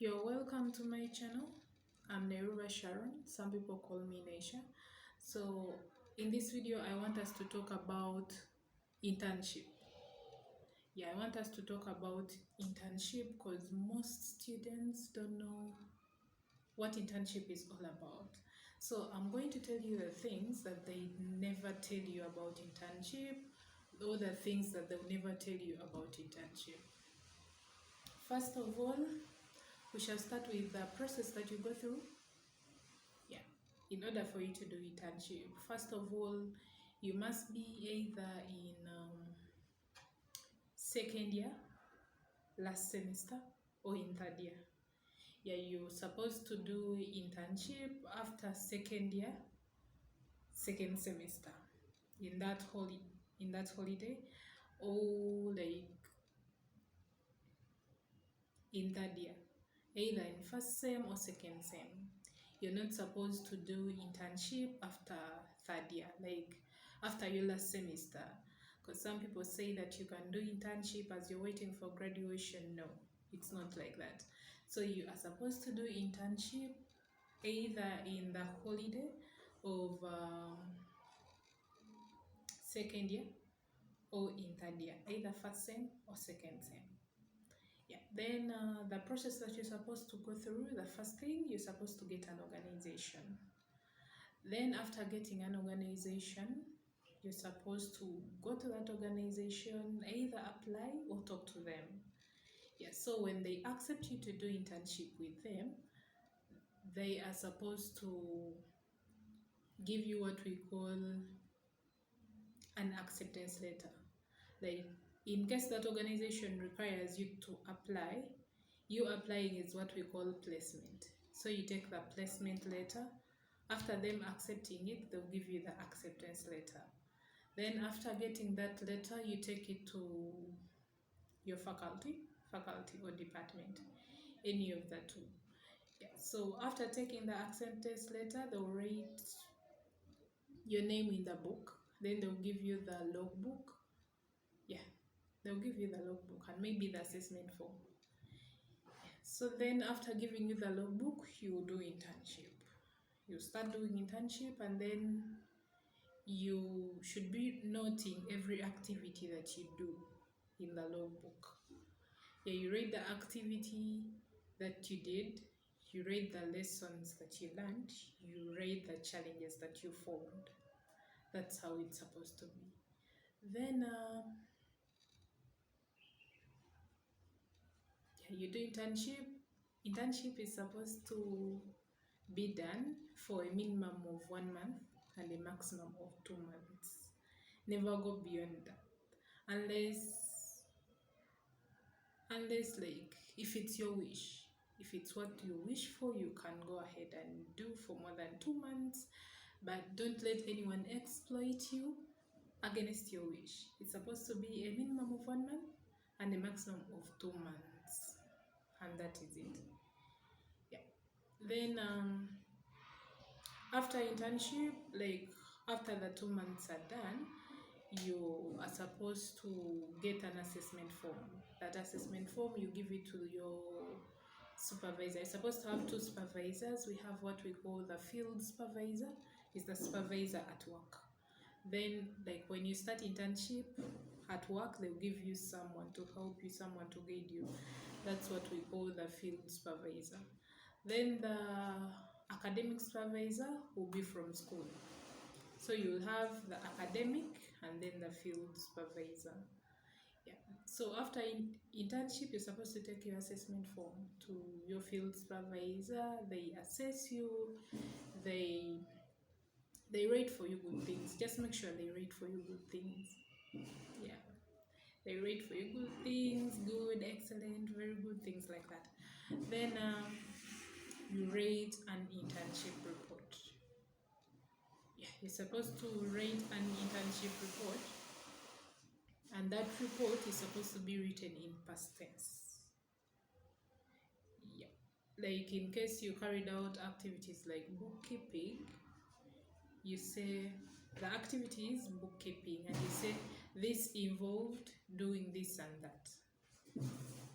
You're welcome to my channel. I'm Neruva Sharon. Some people call me Nesha. So in this video, I want us to talk about internship. I want us to talk about internship because most students don't know what internship is all about. So I'm going to tell you the things that they never tell you about internship, or the things that they'll never tell you about internship. First of all, we shall start with the process that you go through. In order for you to do internship, first of all, you must be either in second year, last semester, or in third year. You're supposed to do internship after second year, second semester, in that holiday, or like in third year, either in first sem or second sem. You're not supposed to do internship after third year, like after your last semester, because some people say that you can do internship as you're waiting for graduation. No, it's not like that. So you are supposed to do internship either in the holiday of second year or in third year, either first sem or second sem. Then the process that you're supposed to go through, the first thing, you're supposed to get an organization. Then after getting an organization, you're supposed to go to that organization, either apply or talk to them. So when they accept you to do internship with them, they are supposed to give you what we call an acceptance letter. Like, in case that organization requires you to apply, you applying is what we call placement. So you take the placement letter. After them accepting it, they'll give you the acceptance letter. Then after getting that letter, you take it to your faculty or department, any of the two. So after taking the acceptance letter, they'll write your name in the book. Then they'll give you the logbook. They'll give you the logbook and maybe the assessment form. So then after giving you the logbook, you do internship. You start doing internship, and then you should be noting every activity that you do in the logbook. You read the activity that you did, you read the lessons that you learned, you read the challenges that you formed. That's how it's supposed to be. Then you do internship. Internship is supposed to be done for a minimum of 1 month and a maximum of 2 months. Never go beyond that, unless like if it's your wish. If it's what you wish for, you can go ahead and do for more than 2 months, but don't let anyone exploit you against your wish. It's supposed to be a minimum of 1 month and a maximum of 2 months, and that is it. Then after internship, like after the 2 months are done, you are supposed to get an assessment form. That assessment form, you give it to your supervisor. You're supposed to have 2 supervisors. We have what we call the field supervisor. It's the supervisor at work. Then, like when you start internship at work, they'll give you someone to help you, someone to guide you. That's what we call the field supervisor. Then the academic supervisor will be from school. So you'll have the academic and then the field supervisor. So after internship, you're supposed to take your assessment form to your field supervisor. They assess you. They rate for you good things. Just make sure they rate for you good things. They rate for you good things, good, excellent, very good, things like that. Then you rate an internship report. You're supposed to rate an internship report, and that report is supposed to be written in past tense. Like in case you carried out activities like bookkeeping, you say the activity is bookkeeping, and you say this involved doing this and that.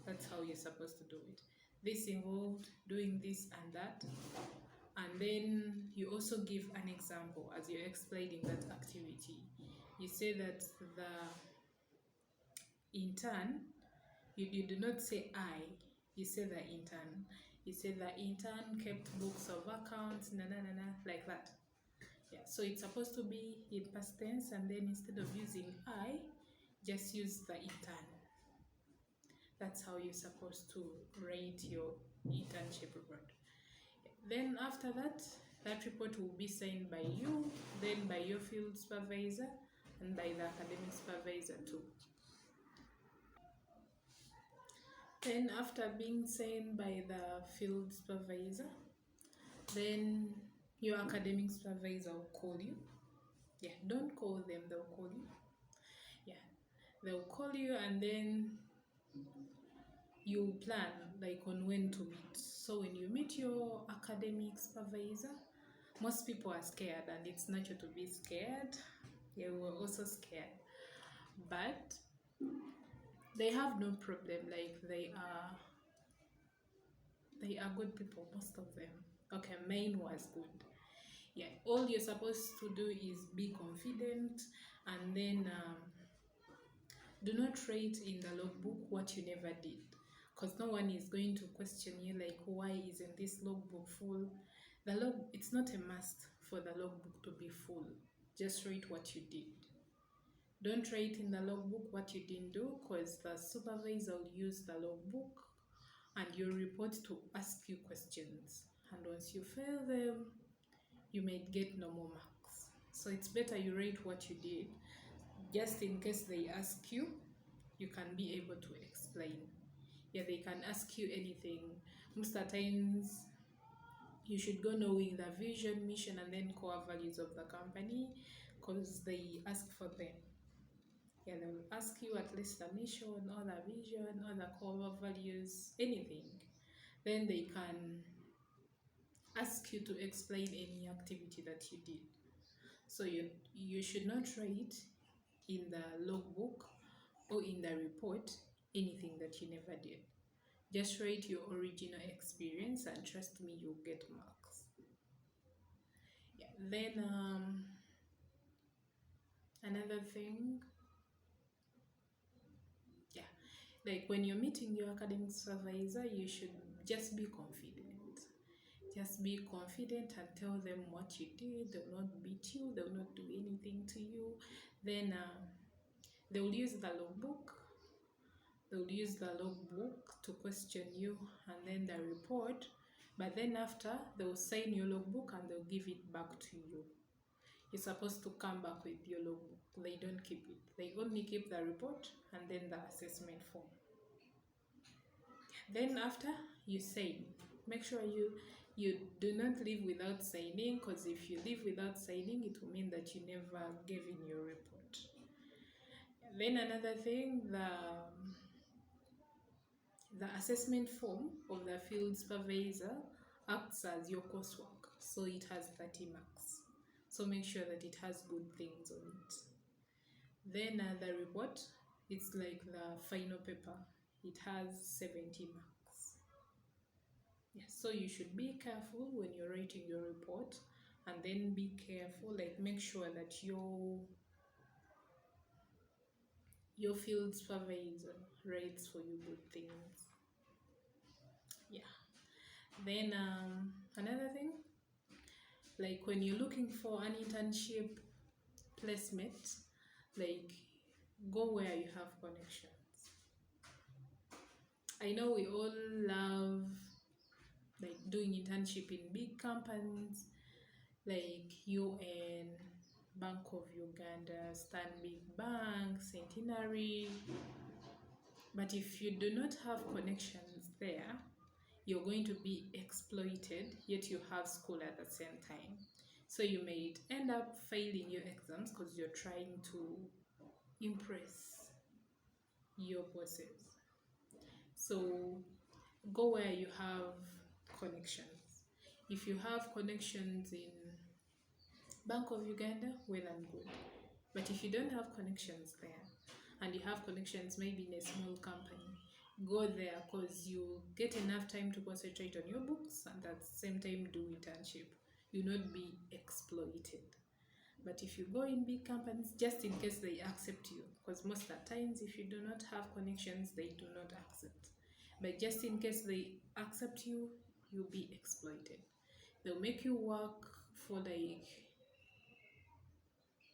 That's how you're supposed to do it. this involved doing this and that. And then you also give an example as you're explaining that activity. You say that the intern, you do not say I, you say the intern. You say the intern kept books of accounts, like that. Yeah, so it's supposed to be in past tense, and then instead of using I, just use the intern. That's how you're supposed to rate your internship report. Then after that, that report will be signed by you, then by your field supervisor, and by the academic supervisor too. Then after being signed by the field supervisor, then your academic supervisor will call you. Yeah, don't call them, they'll call you. Yeah, they'll call you, and then you plan like on when to meet. So when you meet your academic supervisor, most people are scared, and it's natural to be scared. Yeah, we were also scared, but they have no problem. Like they are good people, most of them. Okay, main was good. Yeah, all you're supposed to do is be confident, and then do not write in the logbook what you never did, because no one is going to question you like, why isn't this logbook full? It's not a must for the logbook to be full. Just write what you did. Don't write in the logbook what you didn't do, because the supervisor will use the logbook and your report to ask you questions, and once you fail them, you might get no more marks. So it's better you write what you did, just in case they ask you, you can be able to explain. Yeah, they can ask you anything. Most of the times, you should go knowing the vision, mission, and then core values of the company, because they ask for them. Yeah, they will ask you at least the mission, or the vision, or the core values, anything. Then they can ask you to explain any activity that you did. So you should not write in the logbook or in the report anything that you never did. Just write your original experience, and trust me, you'll get marks. Yeah. Then another thing, yeah, like when you're meeting your academic supervisor, you should just be confident. Just be confident and tell them what you did. They will not beat you. They will not do anything to you. Then they will use the logbook. They'll use the logbook to question you, and then the report. But then after, they'll sign your logbook and they'll give it back to you. You're supposed to come back with your logbook. They don't keep it. They only keep the report and then the assessment form. Then after, you sign. Make sure you do not leave without signing, because if you leave without signing, it will mean that you never gave in your report. Then another thing, the assessment form of the field supervisor acts as your coursework, so it has 30 marks. So make sure that it has good things on it. Then the report, it's like the final paper. It has 70 marks. Yeah, so you should be careful when you're writing your report, and then be careful, like make sure that your field supervisor writes for you good things. Yeah. Then another thing, like when you're looking for an internship placement, like go where you have connections. I know we all love like doing internship in big companies like UN, Bank of Uganda, Stanbic Bank, Centenary. But if you do not have connections there, you're going to be exploited, yet you have school at the same time. So you may end up failing your exams because you're trying to impress your bosses. So go where you have connections. If you have connections in Bank of Uganda, well and good. But if you don't have connections there, and you have connections maybe in a small company, go there, because you get enough time to concentrate on your books and at the same time do internship. You not be exploited. But if you go in big companies, just in case they accept you, because most of the times if you do not have connections, they do not accept. But just in case they accept you, you'll be exploited. They'll make you work for like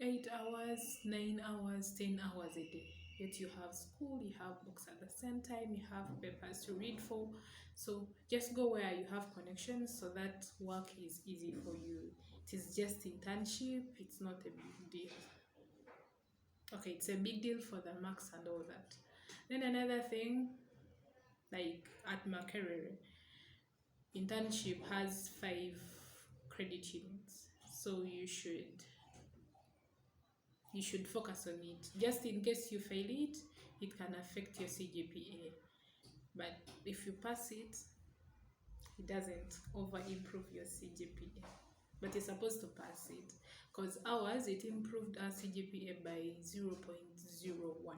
8 hours, 9 hours, 10 hours a day. Yet you have school, you have books at the same time, you have papers to read for. So just go where you have connections so that work is easy for you. It is just internship, it's not a big deal. Okay, it's a big deal for the marks and all that. Then another thing, like at Makerere, internship has 5 credit units. So you should focus on it. Just in case you fail it, it can affect your CGPA. But if you pass it, it doesn't over improve your CGPA. But you're supposed to pass it, because ours, it improved our CGPA by 0.01.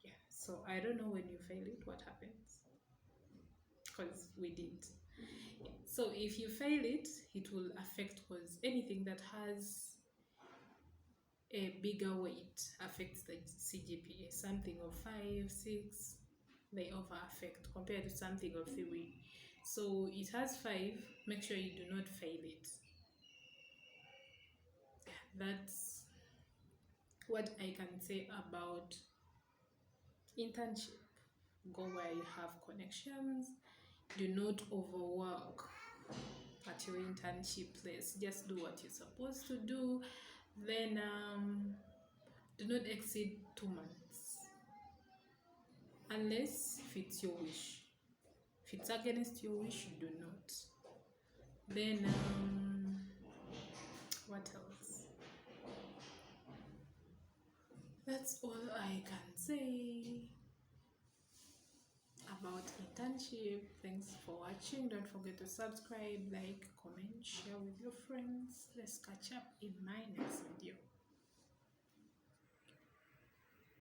Yeah, so I don't know when you fail it, what happens, because we did. So if you fail it, it will affect, because anything that has a bigger weight affects the CGPA. Something of 5, 6, they over affect compared to something of 3. So it has 5, make sure you do not fail it. That's what I can say about internship. Go where you have connections. Do not overwork at your internship place. Just do what you're supposed to do. Then do not exceed 2 months, unless if it's your wish. If it's against your wish, do not. Then what else? That's all I can say about internship. Thanks for watching. Don't forget to subscribe, like, comment, share with your friends. Let's catch up in my next video.